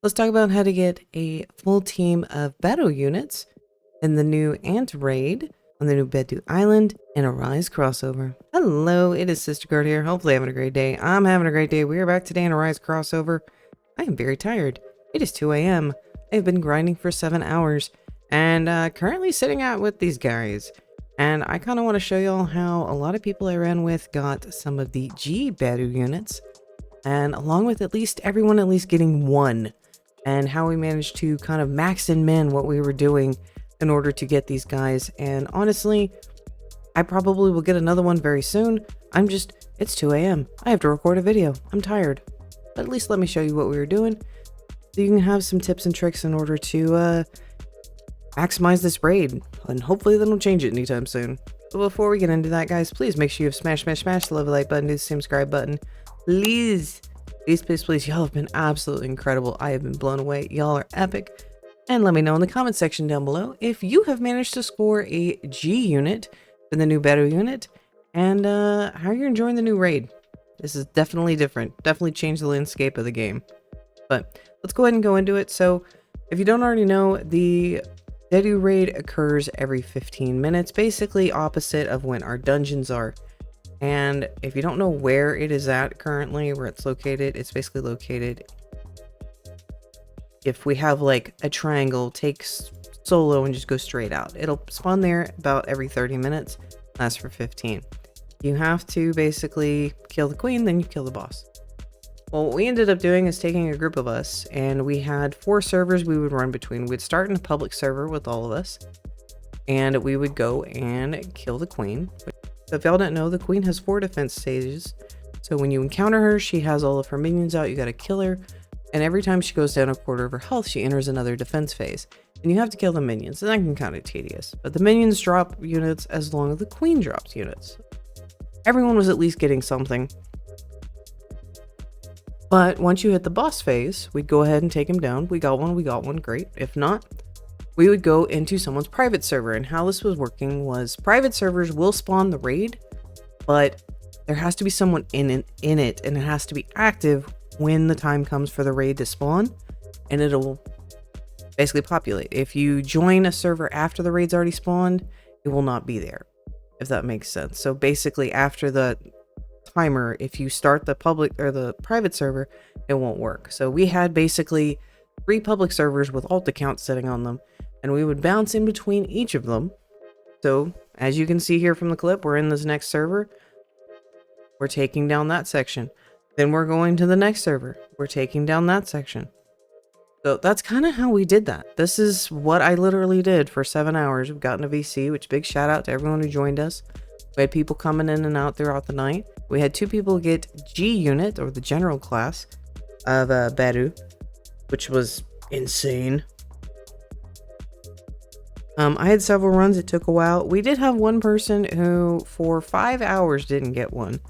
Let's talk about how to get a full team of Beru units in the new Ant Raid on the new Beru Island in a Rise crossover. Hello, it is sisterguard here. Hopefully having a great day. I'm having a great day. We are back today in a Rise crossover. I am very tired. It is 2 a.m. I've been grinding for 7 hours and currently sitting out with these guys. And I kind of want to show y'all how a lot of people I ran with got some of the G Beru units, and along with at least everyone at least getting one, and how we managed to kind of max and min what we were doing in order to get these guys. And honestly, I probably will get another one very soon. It's 2 a.m. I have to record a video. I'm tired. But at least let me show you what we were doing, so you can have some tips and tricks in order to maximize this raid, and hopefully they don't change it anytime soon. But before we get into that, guys, please make sure you have smash the love like button, do the same subscribe button. Please, y'all have been absolutely incredible. I have been blown away. Y'all are epic. And let me know in the comment section down below if you have managed to score a G unit for the new Beru unit, and how you're enjoying the new raid. This is definitely different. Definitely changed the landscape of the game. But let's go ahead and go into it. So if you don't already know, the Beru raid occurs every 15 minutes, basically opposite of when our dungeons are. And if you don't know where it is at currently, where it's located, it's basically located, if we have like a triangle, take solo and just go straight out. It'll spawn there about every 30 minutes, lasts for 15. You have to basically kill the queen, then you kill the boss. Well, what we ended up doing is taking a group of us, and we had 4 servers we would run between. We'd start in a public server with all of us, and we would go and kill the queen. So if y'all don't know, the queen has 4 defense stages. So when you encounter her, she has all of her minions out. You gotta kill her, and every time she goes down a quarter of her health, she enters another defense phase. And you have to kill the minions, and that can kind of tedious. But the minions drop units as long as the queen drops units. Everyone was at least getting something. But once you hit the boss phase, we'd go ahead and take him down. We got one, great. If not, we would go into someone's private server. And how this was working was private servers will spawn the raid, but there has to be someone in it, and it has to be active when the time comes for the raid to spawn, and it'll basically populate. If you join a server after the raid's already spawned, it will not be there, if that makes sense. So basically after the timer, if you start the public or the private server, it won't work. So we had basically 3 public servers with alt accounts sitting on them, and we would bounce in between each of them. So as you can see here from the clip, we're in this next server, we're taking down that section, then we're going to the next server, we're taking down that section. So that's kind of how we did that. This is what I literally did for 7 hours. We've gotten a VC, which big shout out to everyone who joined us. We had people coming in and out throughout the night. We had 2 people get G unit, or the general class of Beru, which was insane. I had several runs. It took a while. We did have one person who for 5 hours didn't get one.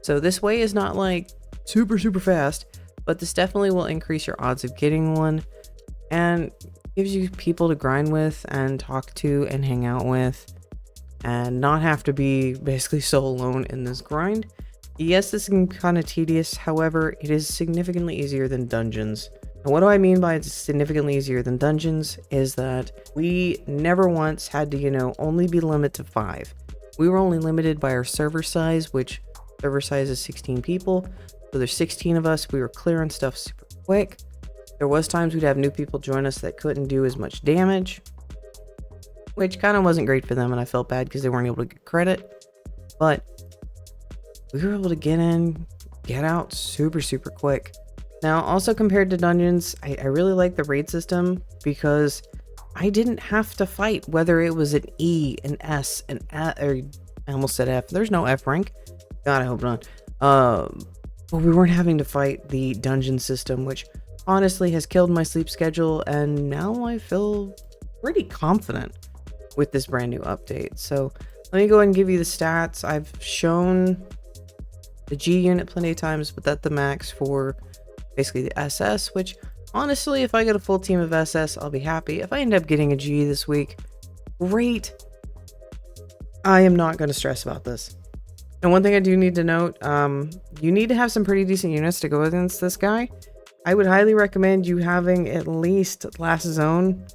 So this way is not like super fast, but this definitely will increase your odds of getting one, and gives you people to grind with and talk to and hang out with, and not have to be basically so alone in this grind. Yes, this can be kind of tedious, however, it is significantly easier than dungeons. And what do I mean by it's significantly easier than dungeons is that we never once had to, only be limited to 5. We were only limited by our server size, which server size is 16 people. So there's 16 of us. We were clearing stuff super quick. There was times we'd have new people join us that couldn't do as much damage, which kind of wasn't great for them, and I felt bad because they weren't able to get credit. But we were able to get in, get out super quick. Now, also compared to dungeons, I really like the raid system because I didn't have to fight whether it was an E, an S, an A, or I almost said F. There's no F rank. God, I hope not. But we weren't having to fight the dungeon system, which honestly has killed my sleep schedule, and now I feel pretty confident with this brand new update. So let me go ahead and give you the stats. I've shown the G unit plenty of times, but that's the max for basically the SS, which honestly, if I get a full team of SS, I'll be happy. If I end up getting a G this week, great. I am not going to stress about this. And one thing I do need to note, you need to have some pretty decent units to go against this guy. I would highly recommend you having at least last zone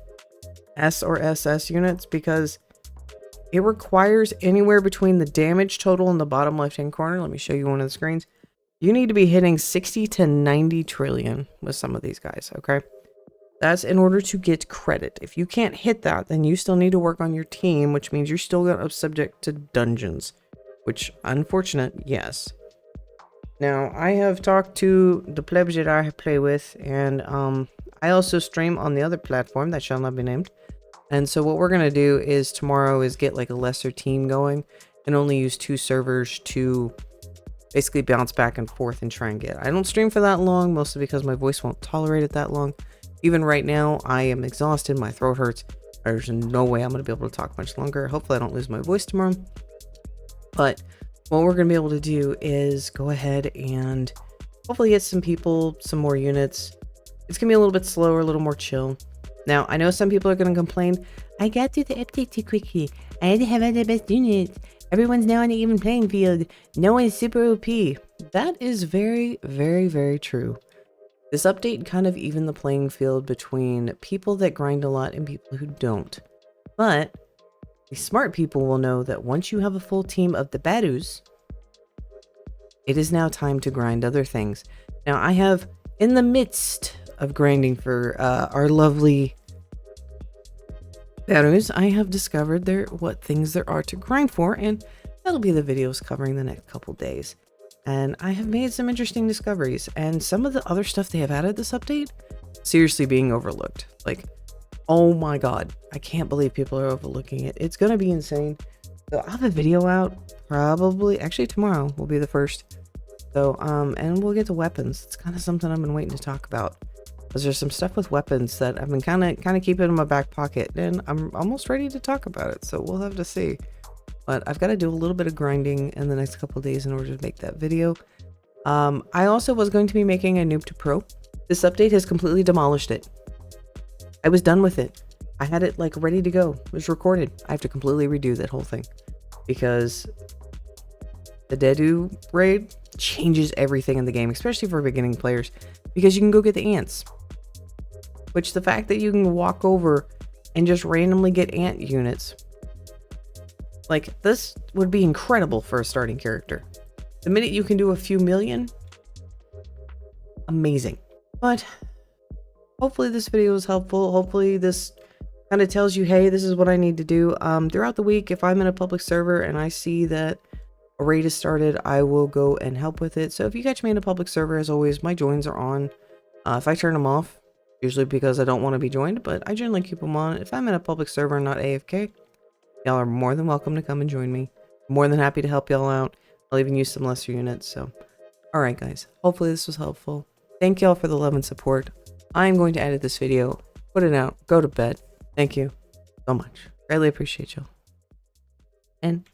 S or SS units, because it requires anywhere between the damage total in the bottom left hand corner. Let me show you one of the screens. You need to be hitting 60 to 90 trillion with some of these guys, okay? That's in order to get credit. If you can't hit that, then you still need to work on your team, which means you're still going to be subject to dungeons, which, unfortunate, yes. Now, I have talked to the plebs that I play with, and I also stream on the other platform that shall not be named. And so what we're going to do is tomorrow is get like a lesser team going and only use 2 servers to basically bounce back and forth and try and get. I don't stream for that long, mostly because my voice won't tolerate it that long. Even right now, I am exhausted. My throat hurts. There's no way I'm going to be able to talk much longer. Hopefully I don't lose my voice tomorrow. But what we're going to be able to do is go ahead and hopefully get some people, some more units. It's going to be a little bit slower, a little more chill. Now, I know some people are going to complain, I got through the update too quickly. I had to have all the best units. Everyone's now on an even playing field. No one is super OP. That is very, very, very true. This update kind of evened the playing field between people that grind a lot and people who don't. But the smart people will know that once you have a full team of the Berus, it is now time to grind other things. Now, I have, in the midst of grinding for our lovely Berus, I have discovered what things there are to grind for, and that'll be the videos covering the next couple days. And I have made some interesting discoveries, and some of the other stuff they have added this update, seriously being overlooked. Like, oh my god, I can't believe people are overlooking it. It's gonna be insane. So I'll have a video out probably, actually tomorrow will be the first. So, and we'll get to weapons. It's kind of something I've been waiting to talk about. Because there's some stuff with weapons that I've been kind of keeping in my back pocket, and I'm almost ready to talk about it. So we'll have to see. But I've got to do a little bit of grinding in the next couple of days in order to make that video. I also was going to be making a noob to pro. This update has completely demolished it. I was done with it. I had it like ready to go. It was recorded. I have to completely redo that whole thing because the Dedu raid changes everything in the game, especially for beginning players, because you can go get the ants. Which, the fact that you can walk over and just randomly get ant units, like, this would be incredible for a starting character. The minute you can do a few million, amazing. But hopefully this video is helpful. Hopefully this kind of tells you, hey, this is what I need to do. Throughout the week, if I'm in a public server and I see that a raid is started, I will go and help with it. So if you catch me in a public server, as always, my joins are on. If I turn them off, usually because I don't want to be joined, but I generally keep them on. If I'm in a public server and not AFK, y'all are more than welcome to come and join me. More than happy to help y'all out. I'll even use some lesser units. So, alright guys, hopefully this was helpful. Thank y'all for the love and support. I am going to edit this video, put it out, go to bed. Thank you so much. Really appreciate y'all. And